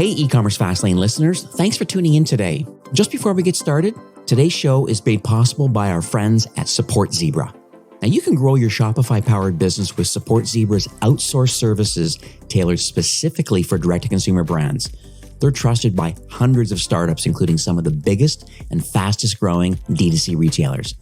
Hey, e-commerce Fastlane listeners, thanks for tuning in today. Just before we get started, today's show is made possible by our friends at Support Zebra. Now, you can grow your Shopify-powered business with Support Zebra's outsourced services tailored specifically for direct-to-consumer brands. They're trusted by hundreds of startups, including some of the biggest and fastest-growing D2C retailers.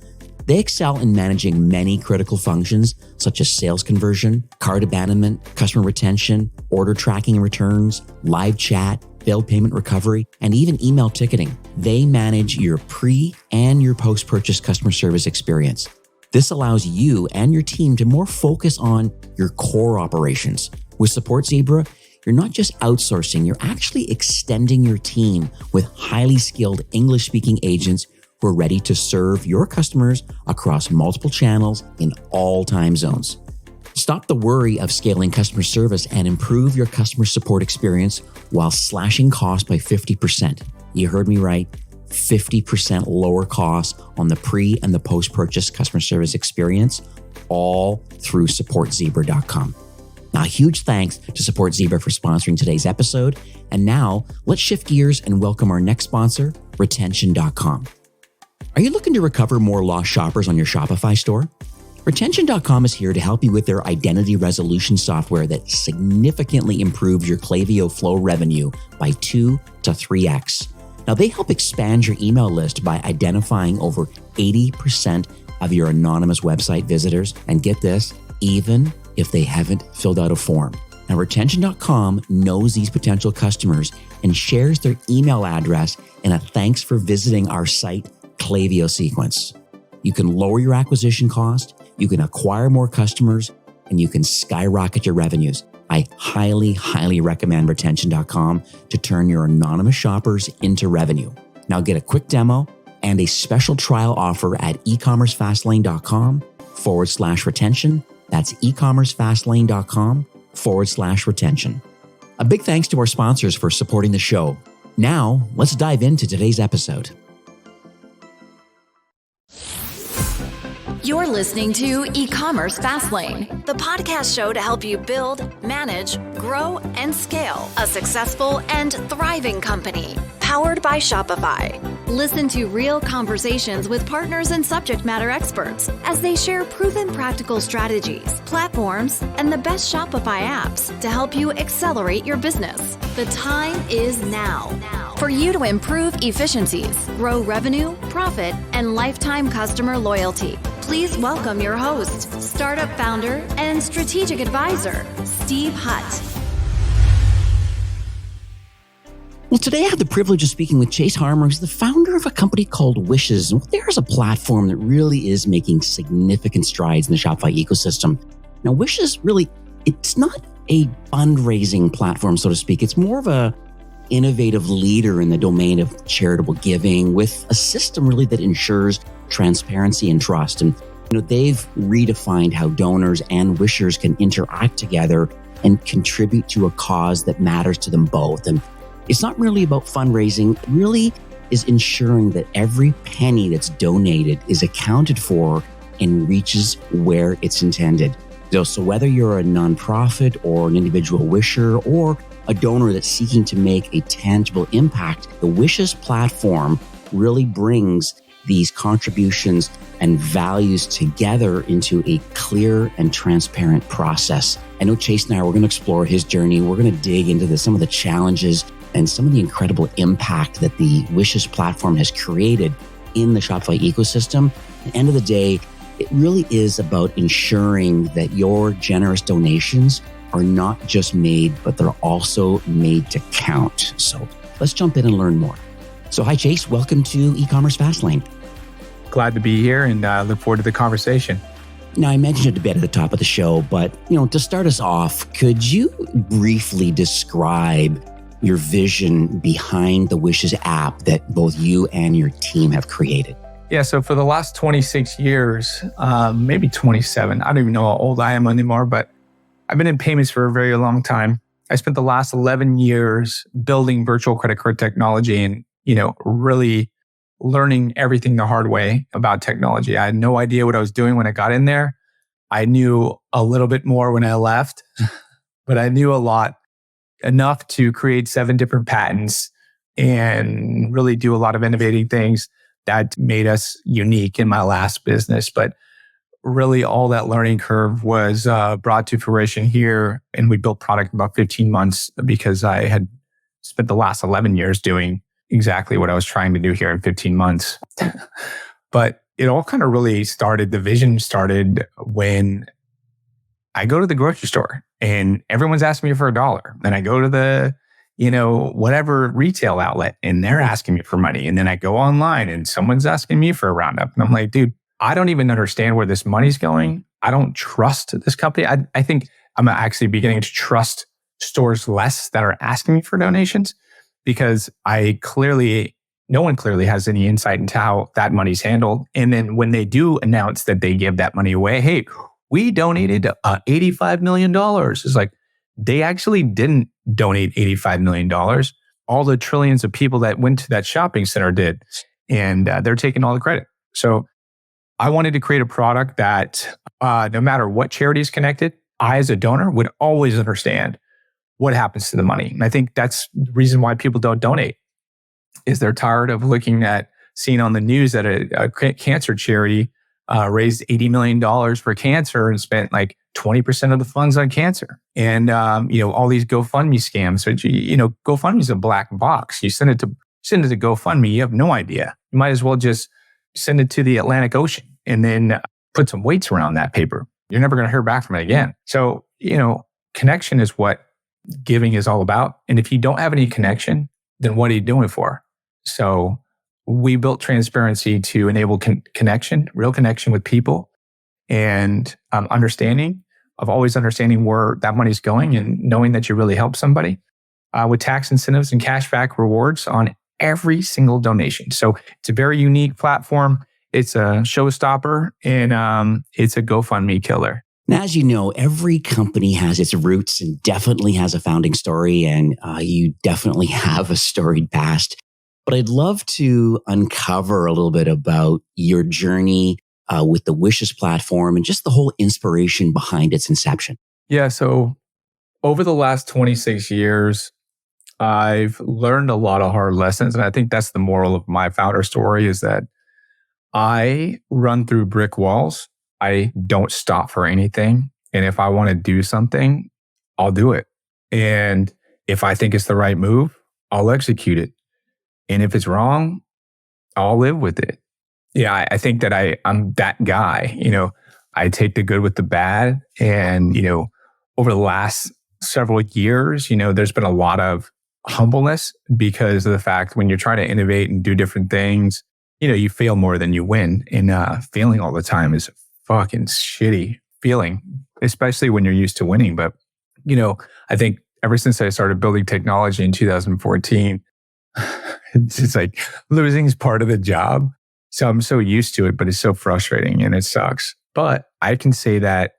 They excel in managing many critical functions such as sales conversion, cart abandonment, customer retention, order tracking and returns, live chat, failed payment recovery, and even email ticketing. They manage your pre- and your post-purchase customer service experience. This allows you and your team to more focus on your core operations. With Support Zebra, you're not just outsourcing, you're actually extending your team with highly skilled English-speaking agents who are ready to serve your customers across multiple channels in all time zones. Stop the worry of scaling customer service and improve your customer support experience while slashing costs by 50%. You heard me right, 50% lower costs on the pre- and the post-purchase customer service experience, all through supportzebra.com. Now, a huge thanks to Support Zebra for sponsoring today's episode. And now, let's shift gears and welcome our next sponsor, retention.com. Are you looking to recover more lost shoppers on your Shopify store? Retention.com is here to help you with their identity resolution software that significantly improves your Klaviyo Flow revenue by 2 to 3x. Now, they help expand your email list by identifying over 80% of your anonymous website visitors. And get this, even if they haven't filled out a form. Now, retention.com knows these potential customers and shares their email address in a thanks for visiting our site Klaviyo sequence. You can lower your acquisition cost, you can acquire more customers, and you can skyrocket your revenues. I highly recommend retention.com to turn your anonymous shoppers into revenue. Now get a quick demo and a special trial offer at ecommercefastlane.com/retention. That's ecommercefastlane.com/retention. A big thanks to our sponsors for supporting the show. Now, let's dive into today's episode. You're listening to E-commerce Fastlane, the podcast show to help you build, manage, grow, and scale a successful and thriving company, powered by Shopify. Listen to real conversations with partners and subject matter experts as they share proven practical strategies, platforms, and the best Shopify apps to help you accelerate your business. The time is now for you to improve efficiencies, grow revenue, profit, and lifetime customer loyalty. Please welcome your host, startup founder, and strategic advisor, Steve Hutt. Well, today I have the privilege of speaking with Chase Harmer, who's the founder of a company called Wishes. Well, there's a platform that really is making significant strides in the Shopify ecosystem. Now, Wishes really, it's not a fundraising platform, so to speak. It's more of a innovative leader in the domain of charitable giving with a system really that ensures transparency and trust. And they've redefined how donors and wishers can interact together and contribute to a cause that matters to them both. And it's not really about fundraising. It really is ensuring that every penny that's donated is accounted for and reaches where it's intended. So whether you're a nonprofit or an individual wisher or a donor that's seeking to make a tangible impact, the Wishes platform really brings these contributions and values together into a clear and transparent process. I know Chase and I, we're going to explore his journey. We're going to dig into some of the challenges and some of the incredible impact that the Wishes platform has created in the Shopify ecosystem. At the end of the day, it really is about ensuring that your generous donations are not just made, but they're also made to count. So let's jump in and learn more. So hi, Chase. Welcome to E-commerce Fastlane. Glad to be here and look forward to the conversation. Now, I mentioned it a bit at the top of the show, but to start us off, could you briefly describe your vision behind the Wishes app that both you and your team have created? Yeah, so for the last 26 years, maybe 27, I don't even know how old I am anymore, but I've been in payments for a very long time. I spent the last 11 years building virtual credit card technology and, really learning everything the hard way about technology. I had no idea what I was doing when I got in there. I knew a little bit more when I left, but I knew a lot. enough to create 7 different patents and really do a lot of innovating things that made us unique in my last business. But really all that learning curve was brought to fruition here. And we built product in about 15 months because I had spent the last 11 years doing exactly what I was trying to do here in 15 months. But it all kind of really started, the vision started when I go to the grocery store and everyone's asking me for $1. Then I go to the, whatever retail outlet and they're asking me for money. And then I go online and someone's asking me for a roundup. And I'm like, dude, I don't even understand where this money's going. I don't trust this company. I think I'm actually beginning to trust stores less that are asking me for donations because no one clearly has any insight into how that money's handled. And then when they do announce that they give that money away, hey, we donated $85 million. It's like, they actually didn't donate $85 million. All the trillions of people that went to that shopping center did. And they're taking all the credit. So I wanted to create a product that no matter what charity is connected, I as a donor would always understand what happens to the money. And I think that's the reason why people don't donate is they're tired of seeing on the news that a cancer charity raised $80 million for cancer and spent like 20% of the funds on cancer. And, all these GoFundMe scams. So, GoFundMe is a black box. You send it to GoFundMe, you have no idea. You might as well just send it to the Atlantic Ocean and then put some weights around that paper. You're never going to hear back from it again. So, connection is what giving is all about. And if you don't have any connection, then what are you doing it for? So we built transparency to enable connection, real connection with people and always understanding where that money's going and knowing that you really help somebody with tax incentives and cashback rewards on every single donation. So it's a very unique platform. It's a showstopper and it's a GoFundMe killer. Now, as you know, every company has its roots and definitely has a founding story, and you definitely have a storied past. But I'd love to uncover a little bit about your journey with the Wishes platform and just the whole inspiration behind its inception. Yeah, so over the last 26 years, I've learned a lot of hard lessons. And I think that's the moral of my founder story is that I run through brick walls. I don't stop for anything. And if I want to do something, I'll do it. And if I think it's the right move, I'll execute it. And if it's wrong, I'll live with it. Yeah, I think that I'm that guy. I take the good with the bad. And, over the last several years, there's been a lot of humbleness because of the fact when you're trying to innovate and do different things, you fail more than you win. And failing all the time is a fucking shitty feeling, especially when you're used to winning. But, I think ever since I started building technology in 2014, it's just like losing is part of the job. So I'm so used to it, but it's so frustrating and it sucks. But I can say that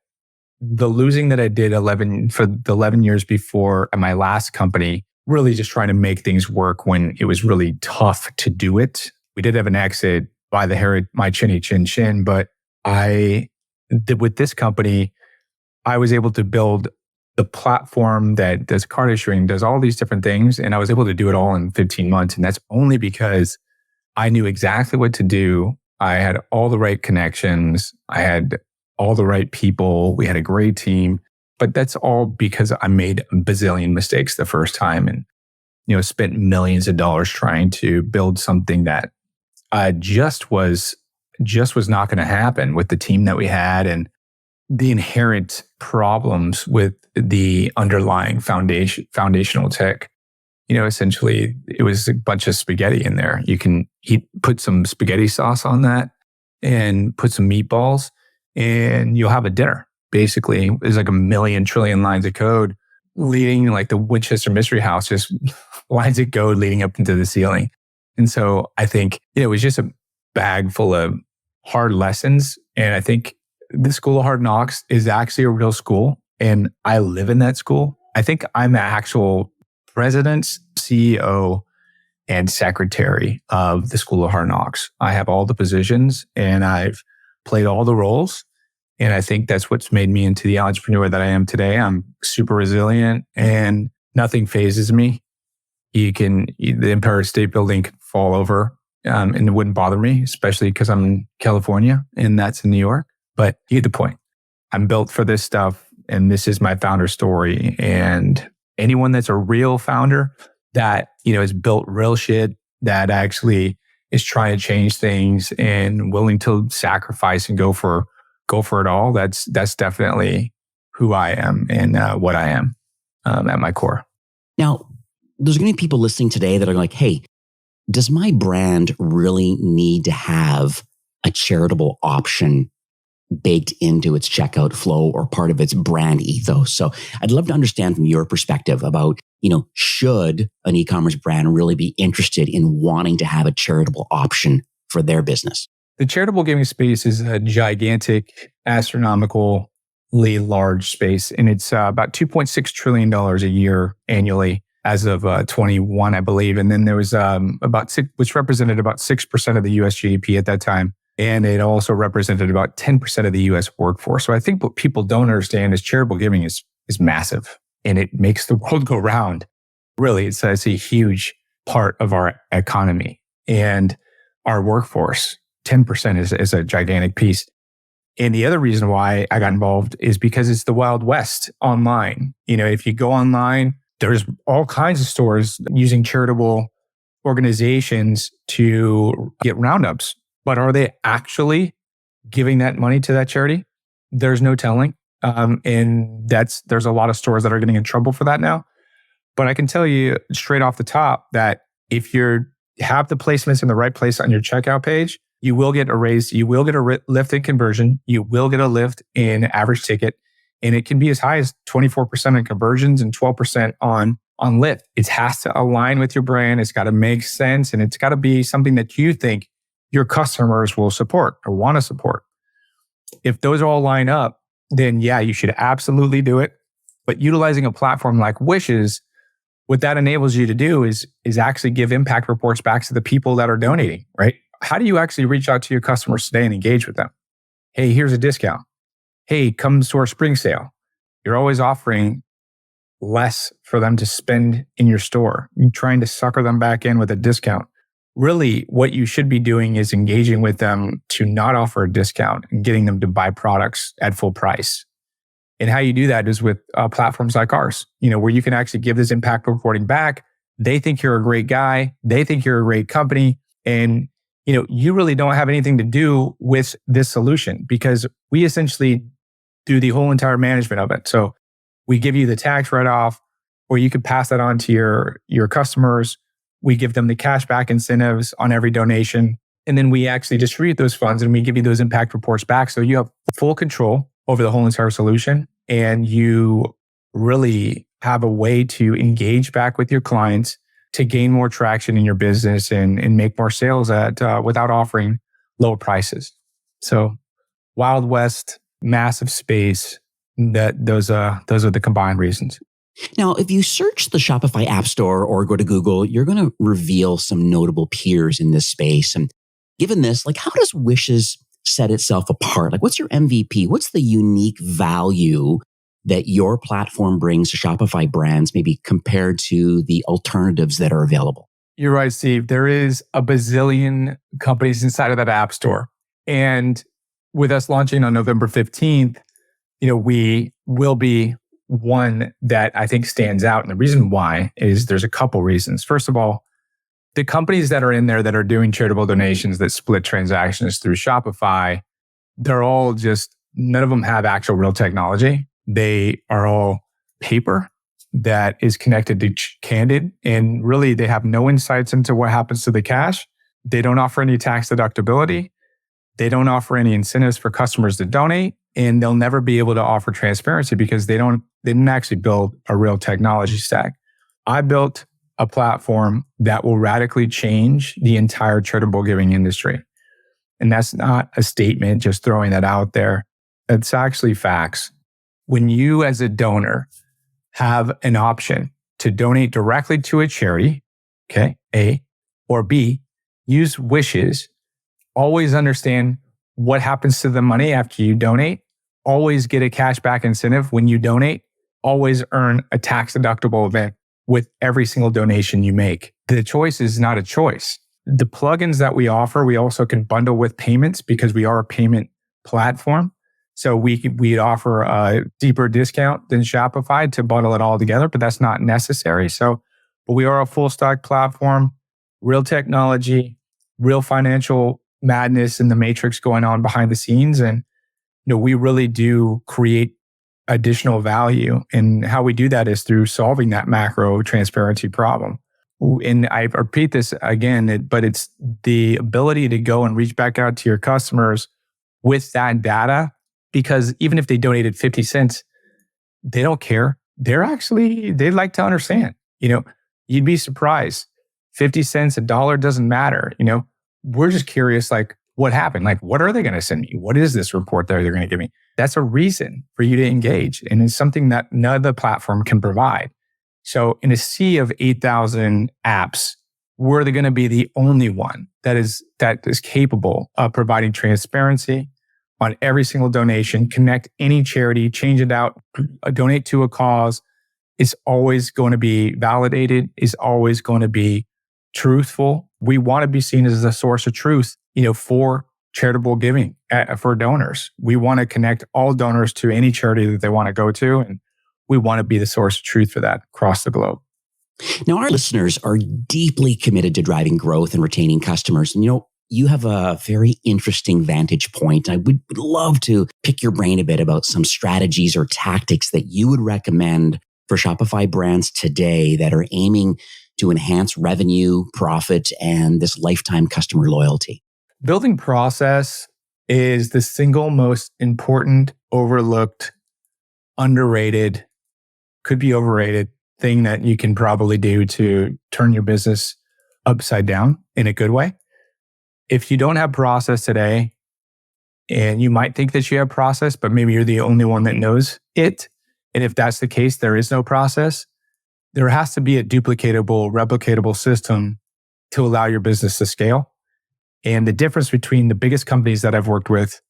the losing that I did 11 years before at my last company, really just trying to make things work when it was really tough to do it. We did have an exit by the hair of my chinny chin chin, but with this company, I was able to build the platform that does card issuing, does all these different things. And I was able to do it all in 15 months. And that's only because I knew exactly what to do. I had all the right connections. I had all the right people. We had a great team. But that's all because I made a bazillion mistakes the first time and, spent millions of dollars trying to build something that just was not going to happen with the team that we had and the inherent problems with the underlying foundational tech. Essentially, it was a bunch of spaghetti in there. You can put some spaghetti sauce on that and put some meatballs, and you'll have a dinner. Basically, there's like 1,000,000 trillion lines of code leading, like the Winchester Mystery House, just lines of code leading up into the ceiling. And so I think it was just a bag full of hard lessons. And I think the School of Hard Knocks is actually a real school, and I live in that school. I think I'm the actual president, CEO, and secretary of the School of Hard Knocks. I have all the positions and I've played all the roles. And I think that's what's made me into the entrepreneur that I am today. I'm super resilient and Nothing phases me. The Empire State Building can fall over and it wouldn't bother me, especially because I'm in California and that's in New York. But you get the point. I'm built for this stuff and this is my founder story. And anyone that's a real founder that, has built real shit, that actually is trying to change things and willing to sacrifice and go for it all, that's definitely who I am and what I am at my core. Now, there's going to be people listening today that are like, hey, does my brand really need to have a charitable option baked into its checkout flow or part of its brand ethos? So I'd love to understand from your perspective about, should an e-commerce brand really be interested in wanting to have a charitable option for their business? The charitable giving space is a gigantic, astronomically large space, and it's about $2.6 trillion a year annually as of 21, I believe. And then there was which represented about 6% of the US GDP at that time. And it also represented about 10% of the US workforce. So I think what people don't understand is charitable giving is massive and it makes the world go round. Really, it's a huge part of our economy and our workforce. 10% is a gigantic piece. And the other reason why I got involved is because it's the Wild West online. If you go online, there's all kinds of stores using charitable organizations to get roundups. But are they actually giving that money to that charity? There's no telling. And there's a lot of stores that are getting in trouble for that now. But I can tell you straight off the top that if you have the placements in the right place on your checkout page, you will get a raise. You will get a lift in conversion. You will get a lift in average ticket. And it can be as high as 24% on conversions and 12% on lift. It has to align with your brand. It's got to make sense. And it's got to be something that you think your customers will support or want to support. If those all line up, then yeah, you should absolutely do it. But utilizing a platform like Wishes, what that enables you to do is actually give impact reports back to the people that are donating, right? How do you actually reach out to your customers today and engage with them? Hey, here's a discount. Hey, come to our spring sale. You're always offering less for them to spend in your store. You're trying to sucker them back in with a discount. Really, what you should be doing is engaging with them to not offer a discount and getting them to buy products at full price. And how you do that is with platforms like ours, where you can actually give this impact reporting back. They think you're a great guy. They think you're a great company. And, you really don't have anything to do with this solution because we essentially do the whole entire management of it. So we give you the tax write-off, or you could pass that on to your customers. We give them the cashback incentives on every donation. And then we actually distribute those funds and we give you those impact reports back. So you have full control over the whole entire solution. And you really have a way to engage back with your clients to gain more traction in your business and make more sales without offering lower prices. So Wild West, massive space, those are the combined reasons. Now, if you search the Shopify App Store or go to Google, you're going to reveal some notable peers in this space. And given this, how does Wishes set itself apart? What's your MVP? What's the unique value that your platform brings to Shopify brands, maybe compared to the alternatives that are available? You're right, Steve. There is a bazillion companies inside of that app store. And with us launching on November 15th, we will be one that I think stands out. And the reason why is there's a couple reasons. First of all, the companies that are in there that are doing charitable donations that split transactions through Shopify, they're all none of them have actual real technology. They are all paper that is connected to Candid. And really, they have no insights into what happens to the cash. They don't offer any tax deductibility. They don't offer any incentives for customers to donate. And they'll never be able to offer transparency because they didn't actually build a real technology stack. I built a platform that will radically change the entire charitable giving industry. And that's not a statement, just throwing that out there. It's actually facts. When you as a donor have an option to donate directly to a charity, okay, A, or B, use Wishes, always understand what happens to the money after you donate, always get a cashback incentive when you donate, always earn a tax deductible event with every single donation you make. The choice is not a choice. The plugins that we offer, we also can bundle with payments because we are a payment platform. So we'd offer a deeper discount than Shopify to bundle it all together, but that's not necessary. But we are a full stack platform, real technology, real financial madness in the matrix going on behind the scenes. And we really do create additional value. And how we do that is through solving that macro transparency problem. And I repeat this again, but it's the ability to go and reach back out to your customers with that data, because even if they donated 50 cents, they don't care. They'd like to understand. You'd be surprised. 50 cents, $1 doesn't matter. We're just curious, like, what happened? Like, what are they going to send me? What is this report that they're going to give me? That's a reason for you to engage. And it's something that none other platform can provide. So in a sea of 8,000 apps, we're going to be the only one that is capable of providing transparency on every single donation, connect any charity, change it out, donate to a cause. It's always going to be validated, is always going to be truthful. We want to be seen as a source of truth, for charitable giving, for donors. We want to connect all donors to any charity that they want to go to. And we want to be the source of truth for that across the globe. Now, our listeners are deeply committed to driving growth and retaining customers. And, you have a very interesting vantage point. I would love to pick your brain a bit about some strategies or tactics that you would recommend for Shopify brands today that are aiming to enhance revenue, profit, and this lifetime customer loyalty. Building process is the single most important, overlooked, underrated, could be overrated thing that you can probably do to turn your business upside down in a good way. If you don't have process today, and you might think that you have process, but maybe you're the only one that knows it. And if that's the case, there is no process. There has to be a duplicatable, replicatable system to allow your business to scale. And the difference between the biggest companies that I've worked with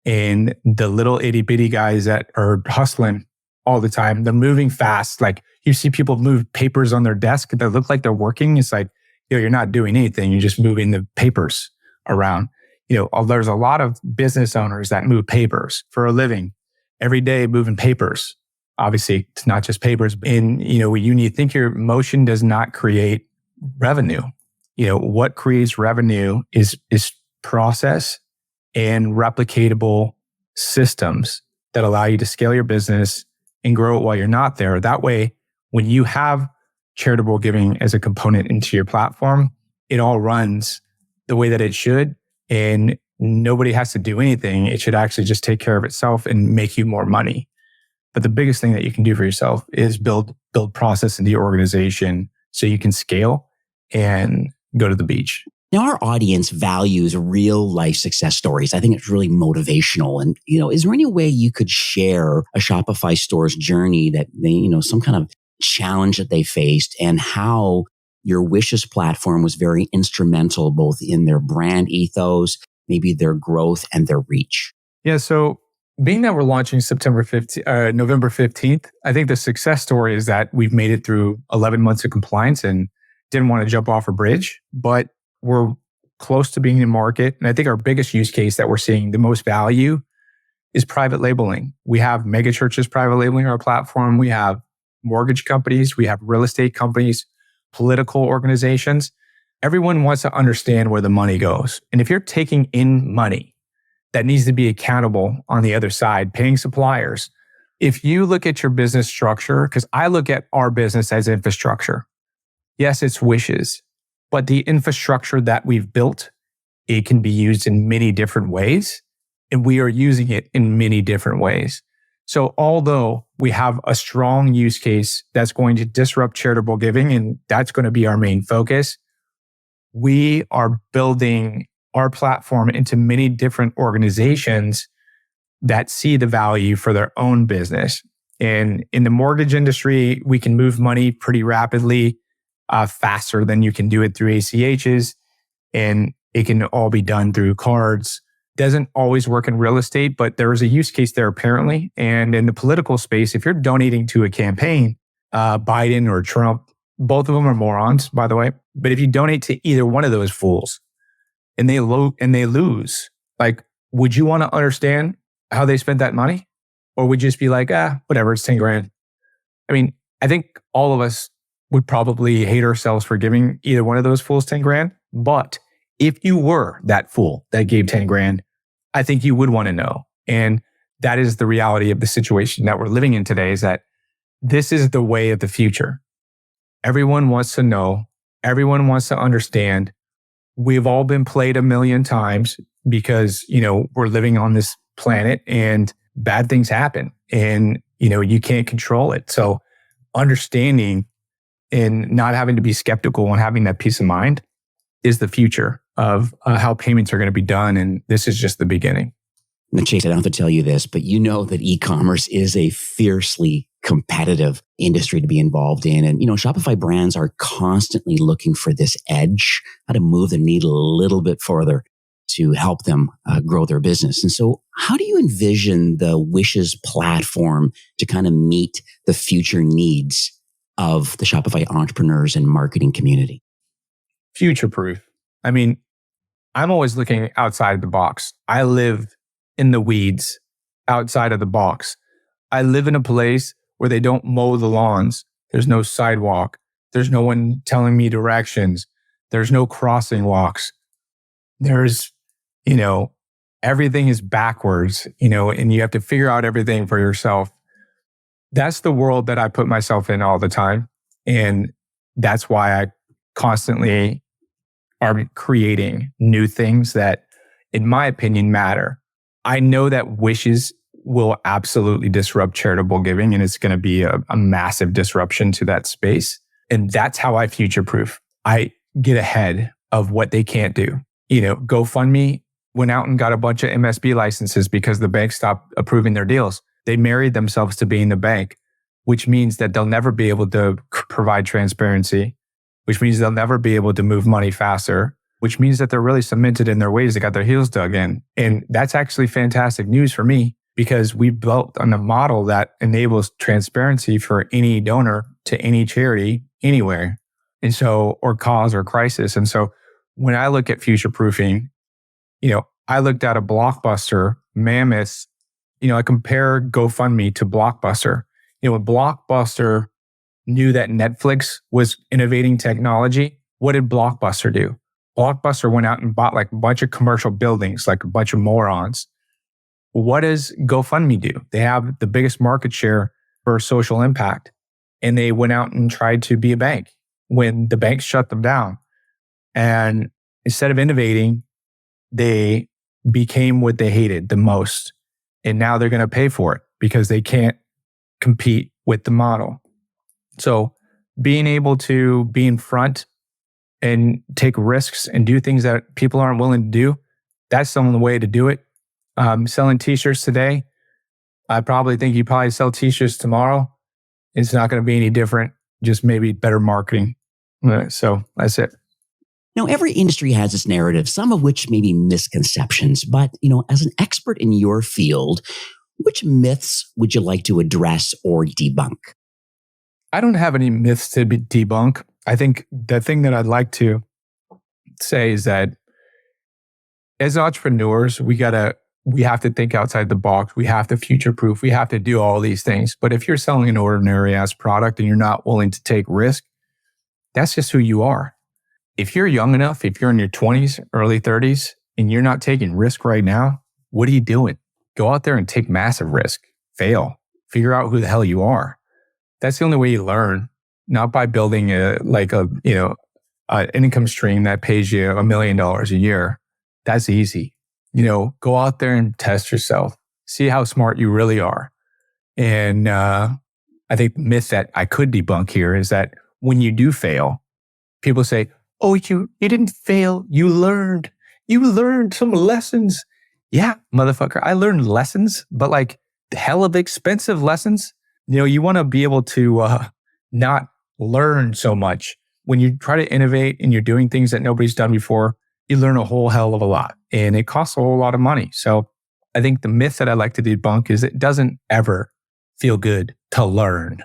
and the little itty bitty guys that are hustling all the time, they're moving fast. Like, you see people move papers on their desk that look like they're working. It's like, you're not doing anything. You're just moving the papers around. There's a lot of business owners that move papers for a living every day, moving papers. Obviously, it's not just papers. And, you think your motion does not create revenue. What creates revenue is process and replicatable systems that allow you to scale your business and grow it while you're not there. That way, when you have charitable giving as a component into your platform, it all runs the way that it should, and nobody has to do anything. It should actually just take care of itself and make you more money. But the biggest thing that you can do for yourself is build process into your organization so you can scale and go to the beach. Now, our audience values real life success stories. I think it's really motivational. And, is there any way you could share a Shopify store's journey that they, some kind of challenge that they faced, and how your Wishes platform was very instrumental both in their brand ethos, maybe their growth and their reach? Yeah. So being that we're launching November 15th, I think the success story is that we've made it through 11 months of compliance and didn't want to jump off a bridge, but we're close to being in market. And I think our biggest use case that we're seeing the most value is private labeling. We have mega churches private labeling our platform. We have mortgage companies. We have real estate companies, political organizations. Everyone wants to understand where the money goes. And if you're taking in money that needs to be accountable on the other side, paying suppliers, if you look at your business structure, because I look at our business as infrastructure. Yes, it's Wishes, but the infrastructure that we've built, it can be used in many different ways, and we are using it in many different ways. So although we have a strong use case that's going to disrupt charitable giving, and that's going to be our main focus, we are building our platform into many different organizations that see the value for their own business. And in the mortgage industry, we can move money pretty rapidly, faster than you can do it through ACHs. And it can all be done through cards. Doesn't always work in real estate, but there is a use case there apparently. And in the political space, if you're donating to a campaign, Biden or Trump, both of them are morons, by the way. But if you donate to either one of those fools and they lose, like, would you want to understand how they spent that money? Or would you just be like, whatever, it's 10 grand. I mean, I think all of us would probably hate ourselves for giving either one of those fools 10 grand. But if you were that fool that gave 10 grand, I think you would want to know. And that is the reality of the situation that we're living in today, is that this is the way of the future. Everyone wants to know. Everyone wants to understand. We've all been played a million times because, we're living on this planet and bad things happen and, you can't control it. So understanding and not having to be skeptical and having that peace of mind is the future of how payments are going to be done. And this is just the beginning. Now, Chase, I don't have to tell you this, but you know that e-commerce is a fiercely competitive industry to be involved in. And, Shopify brands are constantly looking for this edge, how to move the needle a little bit further to help them grow their business. And so how do you envision the Wishes platform to kind of meet the future needs of the Shopify entrepreneurs and marketing community? Future-proof. I mean, I'm always looking outside the box. I live in the weeds outside of the box. I live in a place where they don't mow the lawns. There's no sidewalk. There's no one telling me directions. There's no crossing walks. There's, everything is backwards, and you have to figure out everything for yourself. That's the world that I put myself in all the time. And that's why I constantly are creating new things that, in my opinion, matter. I know that Wishes will absolutely disrupt charitable giving, and it's going to be a massive disruption to that space. And that's how I future-proof. I get ahead of what they can't do. GoFundMe went out and got a bunch of MSB licenses because the bank stopped approving their deals. They married themselves to being the bank, which means that they'll never be able to provide transparency, which means they'll never be able to move money faster, which means that they're really cemented in their ways. They got their heels dug in. And that's actually fantastic news for me, because we've built on a model that enables transparency for any donor to any charity anywhere. And so, or cause or crisis. And so when I look at future proofing, I looked at a Blockbuster, Mammoth, I compare GoFundMe to Blockbuster. When Blockbuster knew that Netflix was innovating technology, what did Blockbuster do? Blockbuster went out and bought like a bunch of commercial buildings, like a bunch of morons. What does GoFundMe do? They have the biggest market share for social impact. And they went out and tried to be a bank when the banks shut them down. And instead of innovating, they became what they hated the most. And now they're going to pay for it because they can't compete with the model. So being able to be in front and take risks and do things that people aren't willing to do, that's some of the way to do it. Selling t-shirts today, I probably think you probably sell t-shirts tomorrow. It's not going to be any different, just maybe better marketing. So that's it. Now, every industry has its narrative, some of which may be misconceptions. But, as an expert in your field, which myths would you like to address or debunk? I don't have any myths to debunk. I think the thing that I'd like to say is that as entrepreneurs, we have to think outside the box. We have to future-proof. We have to do all these things. But if you're selling an ordinary-ass product and you're not willing to take risk, that's just who you are. If you're young enough, if you're in your 20s, early 30s, and you're not taking risk right now, what are you doing? Go out there and take massive risk. Fail. Figure out who the hell you are. That's the only way you learn, not by building an income stream that pays you $1 million a year. That's easy. Go out there and test yourself. See how smart you really are. And I think the myth that I could debunk here is that when you do fail, people say, oh, you didn't fail. You learned some lessons. Yeah, motherfucker. I learned lessons, but like hell of expensive lessons. You want to be able to not learn so much. When you try to innovate and you're doing things that nobody's done before, you learn a whole hell of a lot, and it costs a whole lot of money. So I think the myth that I'd like to debunk is it doesn't ever feel good to learn.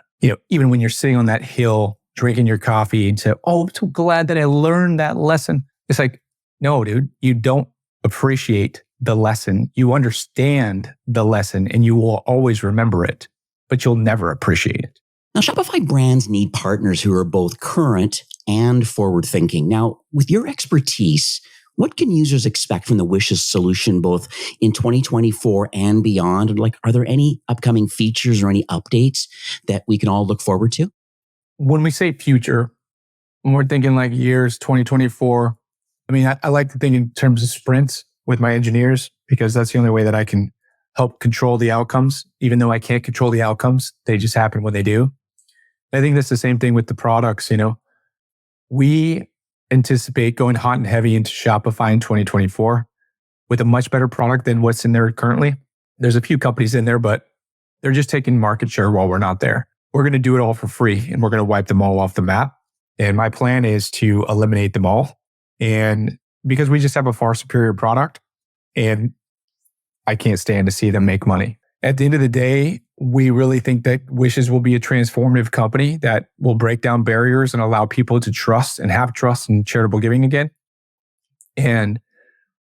Even when you're sitting on that hill drinking your coffee and say, oh, I'm so glad that I learned that lesson. It's like, no, dude, you don't appreciate the lesson. You understand the lesson and you will always remember it, but you'll never appreciate it. Now, Shopify brands need partners who are both current and forward-thinking. Now, with your expertise, what can users expect from the Wishes solution both in 2024 and beyond? Like, are there any upcoming features or any updates that we can all look forward to? When we say future, when we're thinking like years 2024, I mean, I like to think in terms of sprints with my engineers because that's the only way that I can help control the outcomes. Even though I can't control the outcomes, they just happen when they do. I think that's the same thing with the products. We anticipate going hot and heavy into Shopify in 2024 with a much better product than what's in there currently. There's a few companies in there, but they're just taking market share while we're not there. We're going to do it all for free and we're going to wipe them all off the map. And my plan is to eliminate them all. And because we just have a far superior product and I can't stand to see them make money. At the end of the day, we really think that Wishes will be a transformative company that will break down barriers and allow people to trust and have trust in charitable giving again. And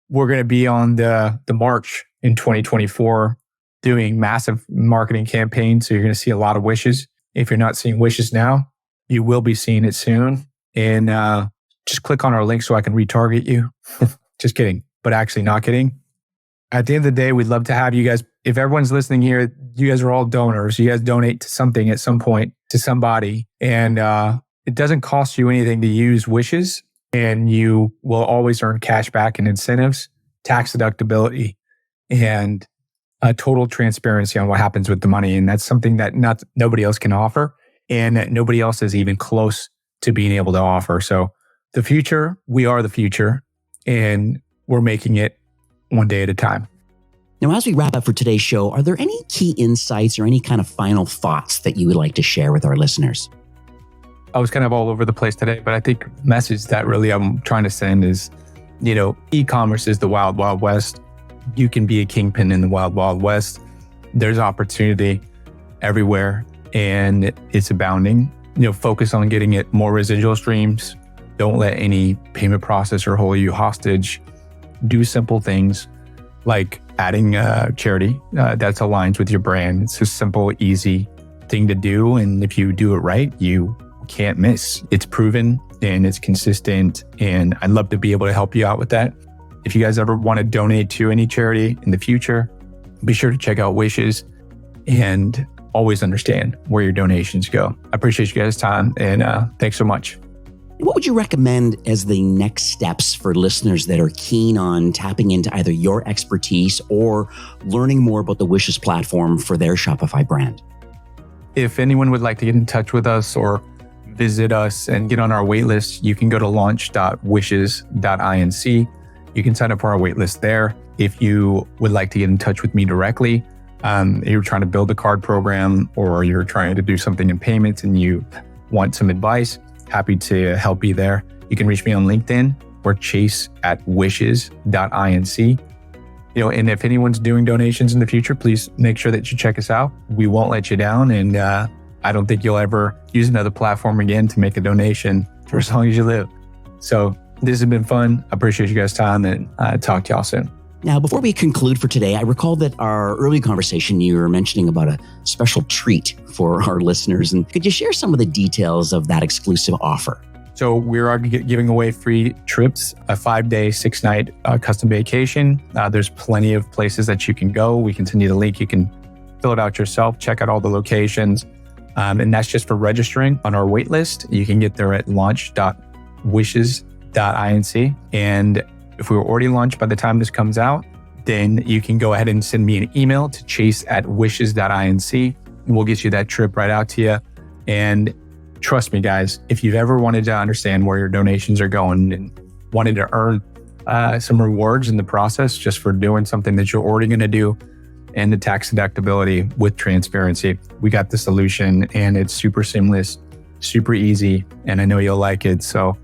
we're going to be on the march in 2024 doing massive marketing campaigns. So you're going to see a lot of Wishes. If you're not seeing Wishes now, you will be seeing it soon. And just click on our link so I can retarget you. Just kidding, but actually not kidding. At the end of the day, we'd love to have you guys. If everyone's listening here, you guys are all donors. You guys donate to something at some point to somebody. And it doesn't cost you anything to use Wishes. And you will always earn cash back and incentives, tax deductibility, and total transparency on what happens with the money. And that's something that nobody else can offer. And nobody else is even close to being able to offer. So the future, we are the future. And we're making it one day at a time. Now, as we wrap up for today's show, are there any key insights or any kind of final thoughts that you would like to share with our listeners? I was kind of all over the place today, but I think the message that really I'm trying to send is, e-commerce is the wild, wild west. You can be a kingpin in the wild, wild west. There's opportunity everywhere and it's abounding. Focus on getting it more residual streams. Don't let any payment processor hold you hostage. Do simple things like adding charity that aligns with your brand. It's a simple, easy thing to do. And if you do it right, you can't miss. It's proven and it's consistent. And I'd love to be able to help you out with that. If you guys ever want to donate to any charity in the future, be sure to check out Wishes and always understand where your donations go. I appreciate you guys' time and thanks so much. What would you recommend as the next steps for listeners that are keen on tapping into either your expertise or learning more about the Wishes platform for their Shopify brand? If anyone would like to get in touch with us or visit us and get on our waitlist, you can go to launch.wishes.inc. You can sign up for our waitlist there. If you would like to get in touch with me directly, you're trying to build a card program or you're trying to do something in payments and you want some advice, happy to help you there. You can reach me on LinkedIn or chase@wishes.inc. And if anyone's doing donations in the future, please make sure that you check us out. We won't let you down. And I don't think you'll ever use another platform again to make a donation for as long as you live. So this has been fun. I appreciate you guys' time and talk to y'all soon. Now, before we conclude for today, I recall that our early conversation, you were mentioning about a special treat for our listeners. And could you share some of the details of that exclusive offer? So we're giving away free trips, a 5-day, 6-night custom vacation. There's plenty of places that you can go. We can send you the link. You can fill it out yourself, check out all the locations. And that's just for registering on our wait list. You can get there at launch.wishes.inc. And if we were already launched by the time this comes out, then you can go ahead and send me an email to chase@wishes.inc. We'll get you that trip right out to you. And trust me, guys, if you've ever wanted to understand where your donations are going and wanted to earn some rewards in the process just for doing something that you're already going to do and the tax deductibility with transparency, we got the solution and it's super seamless, super easy, and I know you'll like it. So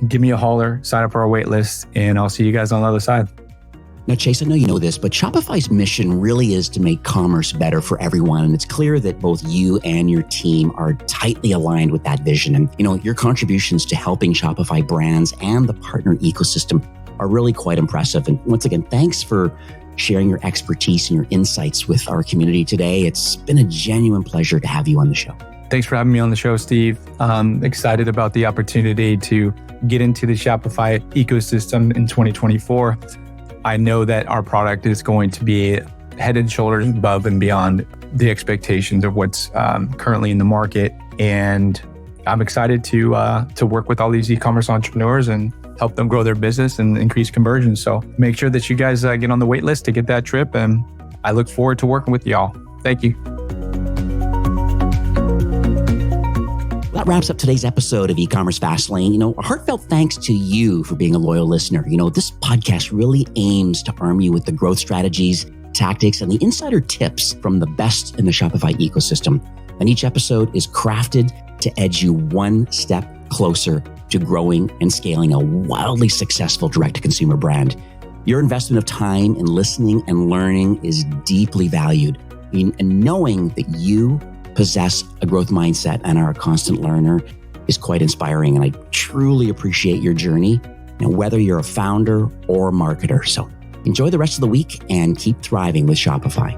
give me a holler, sign up for our wait list, and I'll see you guys on the other side. Now, Chase, I know you know this, but Shopify's mission really is to make commerce better for everyone. And it's clear that both you and your team are tightly aligned with that vision. And, your contributions to helping Shopify brands and the partner ecosystem are really quite impressive. And once again, thanks for sharing your expertise and your insights with our community today. It's been a genuine pleasure to have you on the show. Thanks for having me on the show, Steve. I'm excited about the opportunity to get into the Shopify ecosystem in 2024. I know that our product is going to be head and shoulders above and beyond the expectations of what's currently in the market. And I'm excited to work with all these e-commerce entrepreneurs and help them grow their business and increase conversion. So make sure that you guys get on the wait list to get that trip. And I look forward to working with y'all. Thank you. That wraps up today's episode of E-commerce Fastlane. A heartfelt thanks to you for being a loyal listener. This podcast really aims to arm you with the growth strategies, tactics, and the insider tips from the best in the Shopify ecosystem. And each episode is crafted to edge you one step closer to growing and scaling a wildly successful direct-to-consumer brand. Your investment of time in listening and learning is deeply valued. And knowing that you possess a growth mindset and are a constant learner is quite inspiring. And I truly appreciate your journey, whether you're a founder or marketer. So enjoy the rest of the week and keep thriving with Shopify.